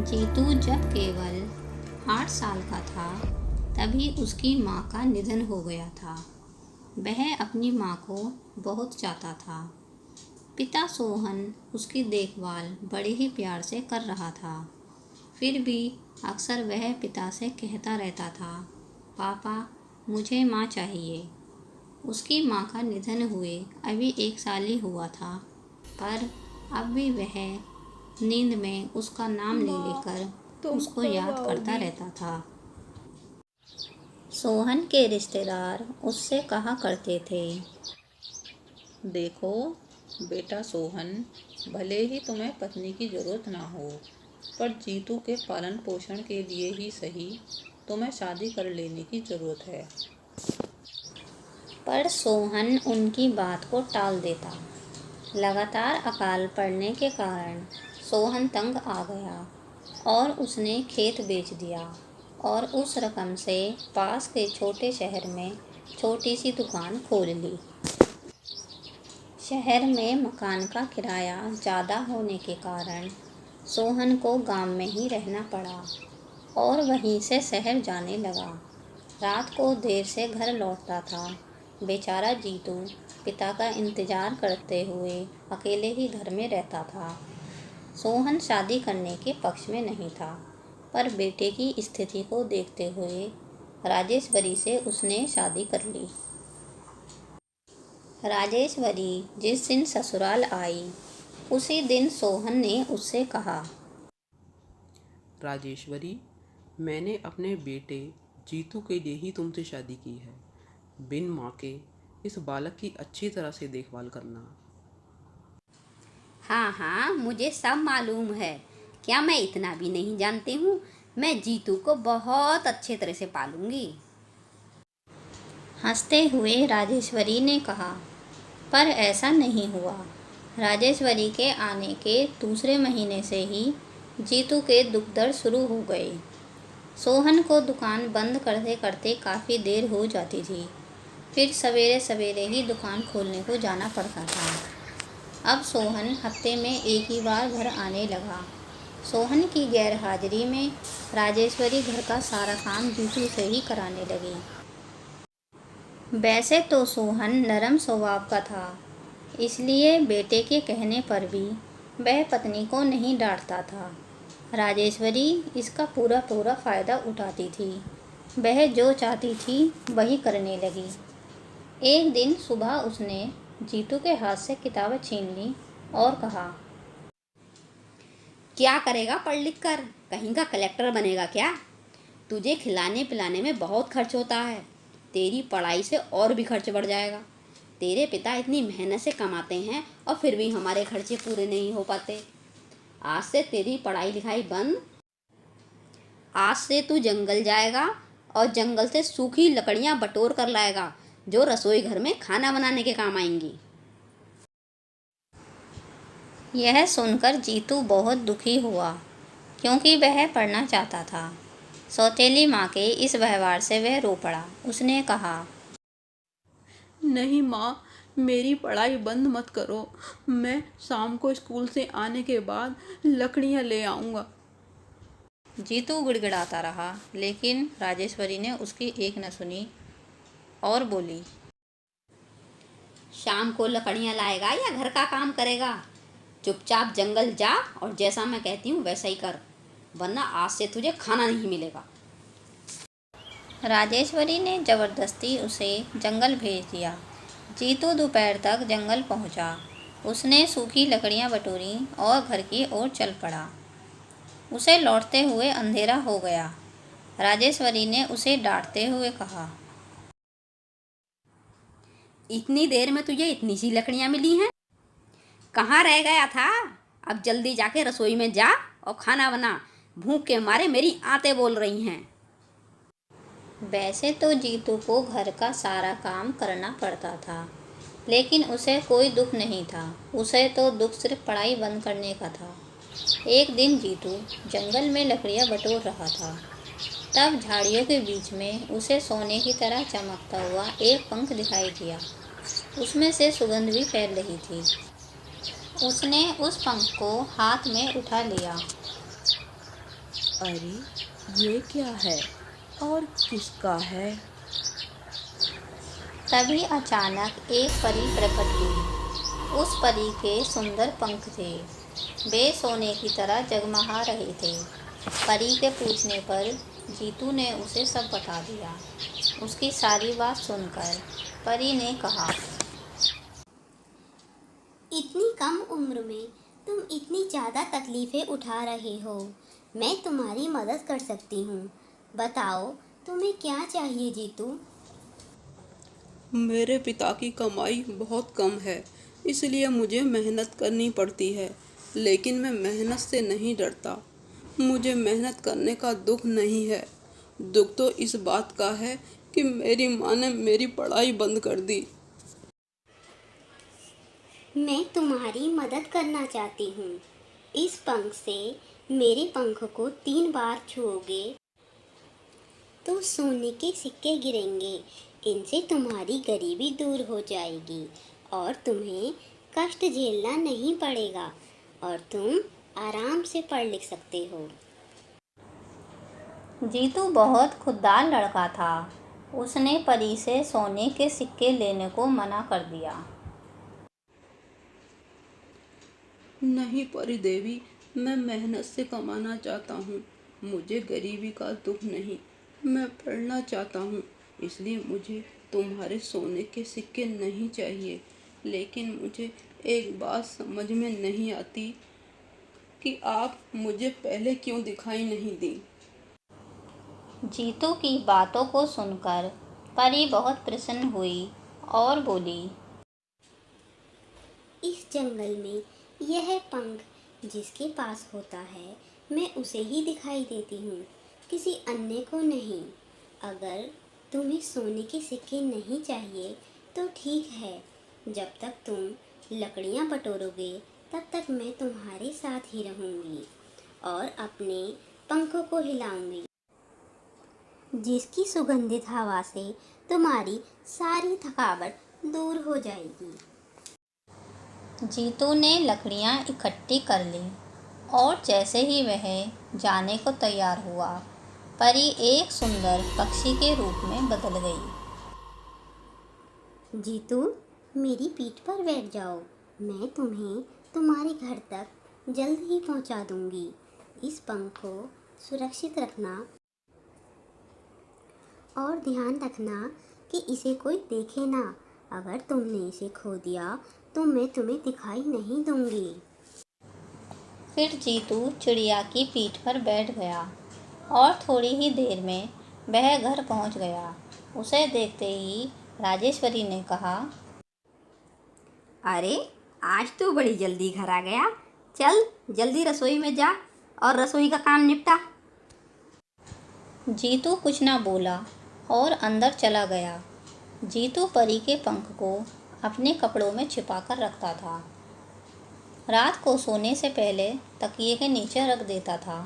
जीतू जब केवल 8 साल का था तभी उसकी माँ का निधन हो गया था। वह अपनी माँ को बहुत चाहता था। पिता सोहन उसकी देखभाल बड़े ही प्यार से कर रहा था। फिर भी अक्सर वह पिता से कहता रहता था, पापा मुझे माँ चाहिए। उसकी माँ का निधन हुए अभी 1 साल ही हुआ था, पर अब भी वह नींद में उसका नाम ले माँ, लेकर तुम उसको कब याद करता आओगी? रहता था। सोहन के रिश्तेदार उससे कहा करते थे, देखो बेटा सोहन, भले ही तुम्हें पत्नी की ज़रूरत ना हो, पर जीतू के पालन पोषण के लिए ही सही तुम्हें शादी कर लेने की ज़रूरत है। पर सोहन उनकी बात को टाल देता। लगातार अकाल पड़ने के कारण सोहन तंग आ गया और उसने खेत बेच दिया और उस रकम से पास के छोटे शहर में छोटी सी दुकान खोल ली। शहर में मकान का किराया ज़्यादा होने के कारण सोहन को गांव में ही रहना पड़ा और वहीं से शहर जाने लगा। रात को देर से घर लौटता था। बेचारा जीतू पिता का इंतज़ार करते हुए अकेले ही घर में रहता था। सोहन शादी करने के पक्ष में नहीं था, पर बेटे की स्थिति को देखते हुए राजेश्वरी से उसने शादी कर ली। राजेश्वरी जिस दिन ससुराल आई उसी दिन सोहन ने उससे कहा, राजेश्वरी, मैंने अपने बेटे जीतू के लिए ही तुमसे शादी की है। बिन माँ के इस बालक की अच्छी तरह से देखभाल करना। हाँ हाँ, मुझे सब मालूम है। क्या मैं इतना भी नहीं जानती हूँ? मैं जीतू को बहुत अच्छे तरह से पालूंगी। हंसते हुए राजेश्वरी ने कहा। पर ऐसा नहीं हुआ। राजेश्वरी के आने के दूसरे महीने से ही जीतू के दुख दर्द शुरू हो गए। सोहन को दुकान बंद करते करते काफ़ी देर हो जाती थी। फिर सवेरे सवेरे ही दुकान खोलने को जाना पड़ता था। अब सोहन हफ्ते में एक ही बार घर आने लगा। सोहन की गैर हाजिरी में राजेश्वरी घर का सारा काम जीतू से ही कराने लगी। वैसे तो सोहन नरम स्वभाव का था, इसलिए बेटे के कहने पर भी वह पत्नी को नहीं डांटता था। राजेश्वरी इसका पूरा पूरा फ़ायदा उठाती थी। वह जो चाहती थी वही करने लगी। एक दिन सुबह उसने जीतू के हाथ से किताबें छीन ली और कहा, क्या करेगा पढ़ लिख कर? कहीं का कलेक्टर बनेगा क्या? तुझे खिलाने पिलाने में बहुत खर्च होता है। तेरी पढ़ाई से और भी खर्च बढ़ जाएगा। तेरे पिता इतनी मेहनत से कमाते हैं और फिर भी हमारे खर्चे पूरे नहीं हो पाते। आज से तेरी पढ़ाई लिखाई बंद। आज से तू जंगल जाएगा और जंगल से सूखी लकड़ियां बटोर कर लाएगा, जो रसोई घर में खाना बनाने के काम आएंगी। यह सुनकर जीतू बहुत दुखी हुआ, क्योंकि वह पढ़ना चाहता था। सौतेली माँ के इस व्यवहार से वह रो पड़ा। उसने कहा, नहीं माँ, मेरी पढ़ाई बंद मत करो। मैं शाम को स्कूल से आने के बाद लकड़ियाँ ले आऊँगा। जीतू गिड़गिड़ाता रहा, लेकिन राजेश्वरी ने उसकी एक न सुनी और बोली, शाम को लकड़ियां लाएगा या घर का काम करेगा? चुपचाप जंगल जा और जैसा मैं कहती हूँ वैसा ही कर, वरना आज से तुझे खाना नहीं मिलेगा। राजेश्वरी ने ज़बरदस्ती उसे जंगल भेज दिया। जीतू दोपहर तक जंगल पहुंचा। उसने सूखी लकड़ियां बटोरी और घर की ओर चल पड़ा। उसे लौटते हुए अंधेरा हो गया। राजेश्वरी ने उसे डांटते हुए कहा, इतनी देर में तुझे इतनी सी लकड़ियां मिली हैं? कहाँ रह गया था? अब जल्दी जाके रसोई में जा और खाना बना। भूख के मारे मेरी आंतें बोल रही हैं। वैसे तो जीतू को घर का सारा काम करना पड़ता था, लेकिन उसे कोई दुख नहीं था। उसे तो दुख सिर्फ पढ़ाई बंद करने का था। एक दिन जीतू जंगल में लकड़ियां बटोर रहा था। तब झाड़ियों के बीच में उसे सोने की तरह चमकता हुआ एक पंख दिखाई दिया। उसमें से सुगंध भी फैल रही थी। उसने उस पंख को हाथ में उठा लिया अरे ये क्या है और किसका है? तभी अचानक एक परी प्रकट हुई। उस परी के सुंदर पंख थे, वे सोने की तरह जगमगा रहे थे। परी के पूछने पर जीतू ने उसे सब बता दिया। उसकी सारी बात सुनकर परी ने कहा, इतनी कम उम्र में तुम इतनी ज़्यादा तकलीफ़ें उठा रहे हो, मैं तुम्हारी मदद कर सकती हूँ। बताओ तुम्हें क्या चाहिए जीतू? मेरे पिता की कमाई बहुत कम है, इसलिए मुझे मेहनत करनी पड़ती है, लेकिन मैं मेहनत से नहीं डरता। मुझे मेहनत करने का दुख नहीं है। दुख तो इस बात का है कि मेरी माँ ने मेरी पढ़ाई बंद कर दी। मैं तुम्हारी मदद करना चाहती हूँ। इस पंख से मेरे पंख को 3 बार छुओगे तो सोने के सिक्के गिरेंगे। इनसे तुम्हारी गरीबी दूर हो जाएगी और तुम्हें कष्ट झेलना नहीं पड़ेगा और तुम आराम से पढ़ लिख सकते हो। जीतू बहुत खुददार लड़का था। उसने परी से सोने के सिक्के लेने को मना कर दिया। नहीं परी देवी, मैं मेहनत से कमाना चाहता हूँ। मुझे गरीबी का दुख नहीं, मैं पढ़ना चाहता हूँ। इसलिए मुझे तुम्हारे सोने के सिक्के नहीं चाहिए। लेकिन मुझे एक बात समझ में नहीं आती कि आप मुझे पहले क्यों दिखाई नहीं दी। जीतू की बातों को सुनकर परी बहुत प्रसन्न हुई और बोली, इस जंगल में यह पंख जिसके पास होता है, मैं उसे ही दिखाई देती हूँ, किसी अन्य को नहीं। अगर तुम्हें सोने के सिक्के नहीं चाहिए तो ठीक है, जब तक तुम लकड़ियाँ बटोरोगे तब तक मैं तुम्हारे साथ ही रहूँगी और अपने पंखों को हिलाऊंगी, जिसकी सुगंधित हवा से तुम्हारी सारी थकावट दूर हो जाएगी। जीतू ने लकड़ियाँ इकट्ठी कर ली और जैसे ही वह जाने को तैयार हुआ, परी एक सुंदर पक्षी के रूप में बदल गई। जीतू, मेरी पीठ पर बैठ जाओ, मैं तुम्हें तुम्हारे घर तक जल्द ही पहुंचा दूंगी। इस पंख को सुरक्षित रखना और ध्यान रखना कि इसे कोई देखे ना। अगर तुमने इसे खो दिया तो मैं तुम्हें दिखाई नहीं दूंगी। फिर जीतू चिड़िया की पीठ पर बैठ गया और थोड़ी ही देर में वह घर पहुंच गया। उसे देखते ही राजेश्वरी ने कहा, अरे आज तो बड़ी जल्दी घर आ गया। चल जल्दी रसोई में जा और रसोई का काम निपटा। जीतू कुछ ना बोला और अंदर चला गया। जीतू परी के पंख को अपने कपड़ों में छिपा कर रखता था। रात को सोने से पहले तकिए के नीचे रख देता था।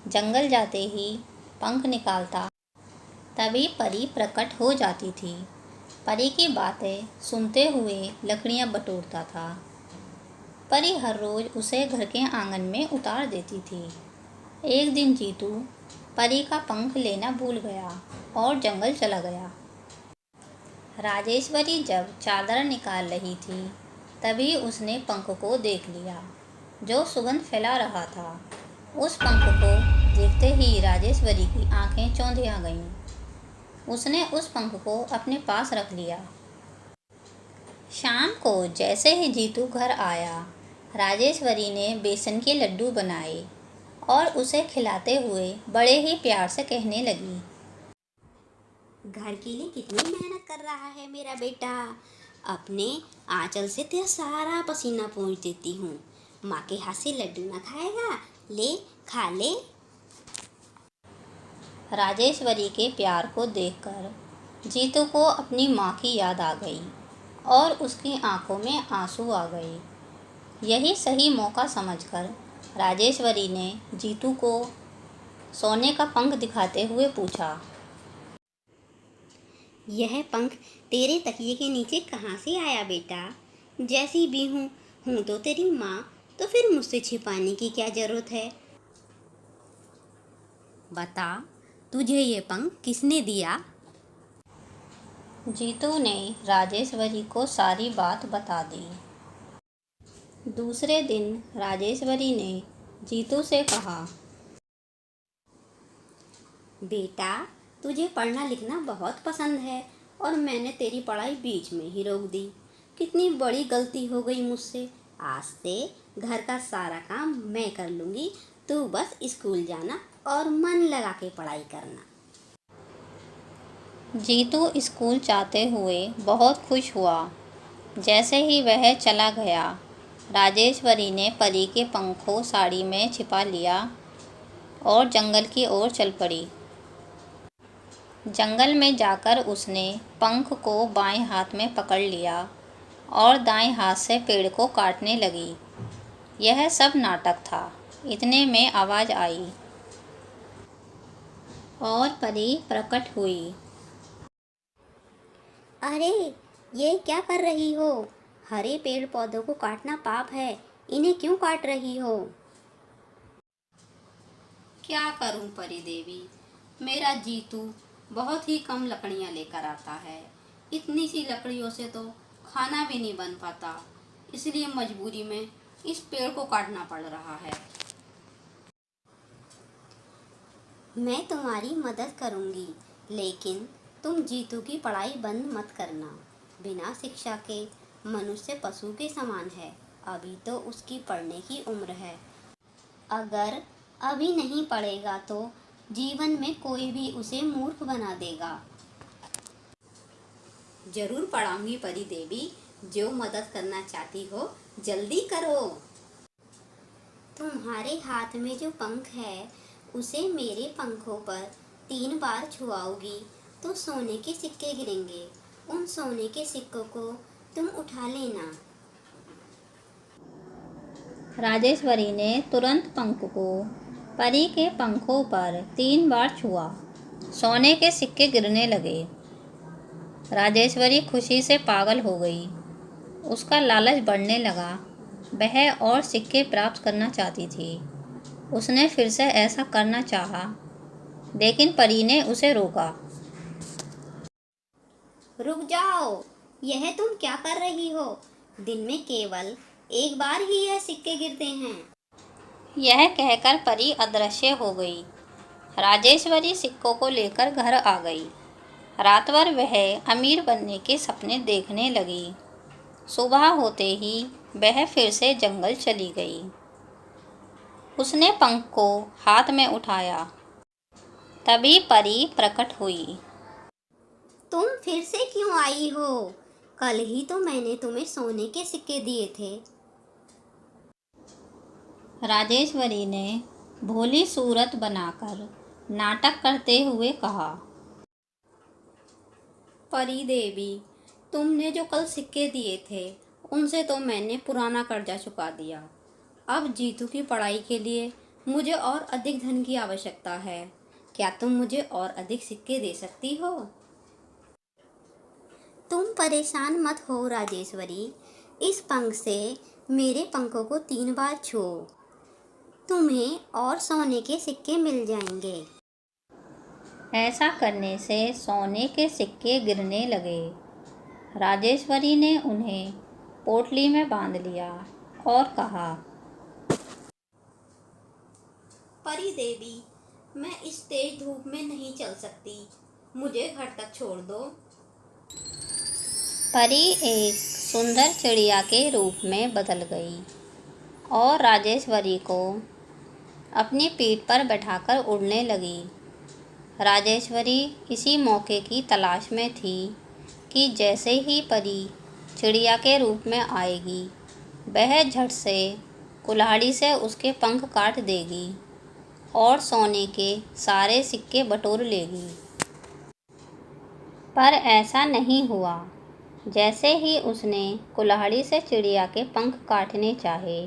जंगल जाते ही पंख निकालता, तभी परी प्रकट हो जाती थी। परी की बातें सुनते हुए लकड़ियाँ बटोरता था। परी हर रोज़ उसे घर के आंगन में उतार देती थी। एक दिन जीतू परी का पंख लेना भूल गया और जंगल चला गया। राजेश्वरी जब चादर निकाल रही थी, तभी उसने पंख को देख लिया जो सुगंध फैला रहा था। उस पंख को देखते ही राजेश्वरी की आंखें चौंधी आ गईं। उसने उस पंख को अपने पास रख लिया। शाम को जैसे ही जीतू घर आया, राजेश्वरी ने बेसन के लड्डू बनाए और उसे खिलाते हुए बड़े ही प्यार से कहने लगी, घर के लिए कितनी मेहनत कर रहा है मेरा बेटा। अपने आंचल से तेरा सारा पसीना पोंछ देती हूँ। माँ के हाथ से लड्डू ना खाएगा? ले खा ले। राजेश्वरी के प्यार को देखकर जीतू को अपनी माँ की याद आ गई और उसकी आंखों में आंसू आ गए। यही सही मौका समझकर राजेश्वरी ने जीतू को सोने का पंख दिखाते हुए पूछा, यह पंख तेरे तकिए के नीचे कहाँ से आया बेटा? जैसी भी हूँ तो तेरी माँ, तो फिर मुझसे छिपाने की क्या ज़रूरत है? बता, तुझे ये पंख किसने दिया? जीतू ने राजेश्वरी को सारी बात बता दी। दूसरे दिन राजेश्वरी ने जीतू से कहा, बेटा, तुझे पढ़ना लिखना बहुत पसंद है और मैंने तेरी पढ़ाई बीच में ही रोक दी। कितनी बड़ी गलती हो गई मुझसे। आज से घर का सारा काम मैं कर लूँगी, तू बस स्कूल जाना और मन लगा के पढ़ाई करना। जीतू स्कूल जाते हुए बहुत खुश हुआ। जैसे ही वह चला गया, राजेश्वरी ने परी के पंखों साड़ी में छिपा लिया और जंगल की ओर चल पड़ी। जंगल में जाकर उसने पंख को बाएं हाथ में पकड़ लिया और दाएं हाथ से पेड़ को काटने लगी। यह सब नाटक था। इतने में आवाज़ आई और परी प्रकट हुई। अरे, ये क्या कर रही हो? हरे पेड़ पौधों को काटना पाप है, इन्हें क्यों काट रही हो? क्या करूं परी देवी, मेरा जीतू बहुत ही कम लकड़ियां लेकर आता है। इतनी सी लकड़ियों से तो खाना भी नहीं बन पाता, इसलिए मजबूरी में इस पेड़ को काटना पड़ रहा है। मैं तुम्हारी मदद करूंगी, लेकिन तुम जीतू की पढ़ाई बंद मत करना। बिना शिक्षा के मनुष्य पशु के समान है। अभी तो उसकी पढ़ने की उम्र है। अगर अभी नहीं पढ़ेगा तो जीवन में कोई भी उसे मूर्ख बना देगा। जरूर पढ़ाऊंगी परी देवी, जो मदद करना चाहती हो जल्दी करो। तुम्हारे हाथ में जो पंख है, उसे मेरे पंखों पर 3 बार छुआओगी तो सोने के सिक्के गिरेंगे। उन सोने के सिक्कों को तुम उठा लेना। राजेश्वरी ने तुरंत पंख को परी के पंखों पर 3 बार छुआ। सोने के सिक्के गिरने लगे। राजेश्वरी खुशी से पागल हो गई। उसका लालच बढ़ने लगा। वह और सिक्के प्राप्त करना चाहती थी। उसने फिर से ऐसा करना चाहा, लेकिन परी ने उसे रोका। रुक जाओ, यह तुम क्या कर रही हो? दिन में केवल 1 बार ही यह सिक्के गिरते हैं। यह कहकर परी अदृश्य हो गई। राजेश्वरी सिक्कों को लेकर घर आ गई। रात भर वह अमीर बनने के सपने देखने लगी। सुबह होते ही वह फिर से जंगल चली गई। उसने पंख को हाथ में उठाया, तभी परी प्रकट हुई। तुम फिर से क्यों आई हो? कल ही तो मैंने तुम्हें सोने के सिक्के दिए थे। राजेश्वरी ने भोली सूरत बनाकर नाटक करते हुए कहा, परी देवी, तुमने जो कल सिक्के दिए थे, उनसे तो मैंने पुराना कर्जा चुका दिया। अब जीतू की पढ़ाई के लिए मुझे और अधिक धन की आवश्यकता है। क्या तुम मुझे और अधिक सिक्के दे सकती हो? तुम परेशान मत हो राजेश्वरी। इस पंख से मेरे पंखों को 3 बार छुओ, तुम्हें और सोने के सिक्के मिल जाएंगे। ऐसा करने से सोने के सिक्के गिरने लगे। राजेश्वरी ने उन्हें पोटली में बांध लिया और कहा, परी देवी, मैं इस तेज धूप में नहीं चल सकती, मुझे घर तक छोड़ दो। परी एक सुंदर चिड़िया के रूप में बदल गई और राजेश्वरी को अपनी पीठ पर बैठाकर उड़ने लगी। राजेश्वरी इसी मौके की तलाश में थी कि जैसे ही परी चिड़िया के रूप में आएगी, वह झट से कुल्हाड़ी से उसके पंख काट देगी और सोने के सारे सिक्के बटोर लेगी। पर ऐसा नहीं हुआ। जैसे ही उसने कुल्हाड़ी से चिड़िया के पंख काटने चाहे,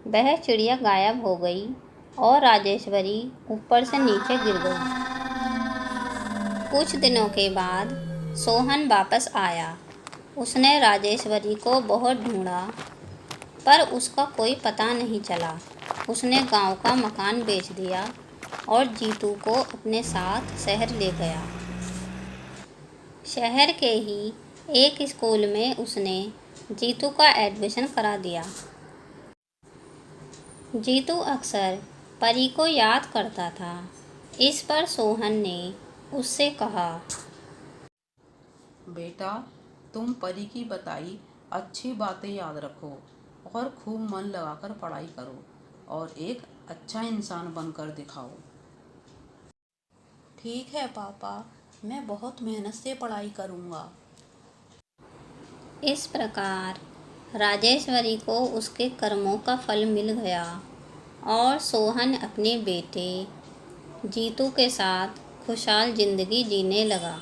वह चिड़िया गायब हो गई और राजेश्वरी ऊपर से नीचे गिर गई। कुछ दिनों के बाद सोहन वापस आया। उसने राजेश्वरी को बहुत ढूंढा, पर उसका कोई पता नहीं चला। उसने गांव का मकान बेच दिया और जीतू को अपने साथ शहर ले गया। शहर के ही एक स्कूल में उसने जीतू का एडमिशन करा दिया। जीतू अक्सर परी को याद करता था। इस पर सोहन ने उससे कहा, बेटा, तुम परी की बताई अच्छी बातें याद रखो और खूब मन लगाकर पढ़ाई करो और एक अच्छा इंसान बनकर दिखाओ। ठीक है पापा, मैं बहुत मेहनत से पढ़ाई करूँगा। इस प्रकार राजेश्वरी को उसके कर्मों का फल मिल गया और सोहन अपने बेटे जीतू के साथ खुशहाल जिंदगी जीने लगा।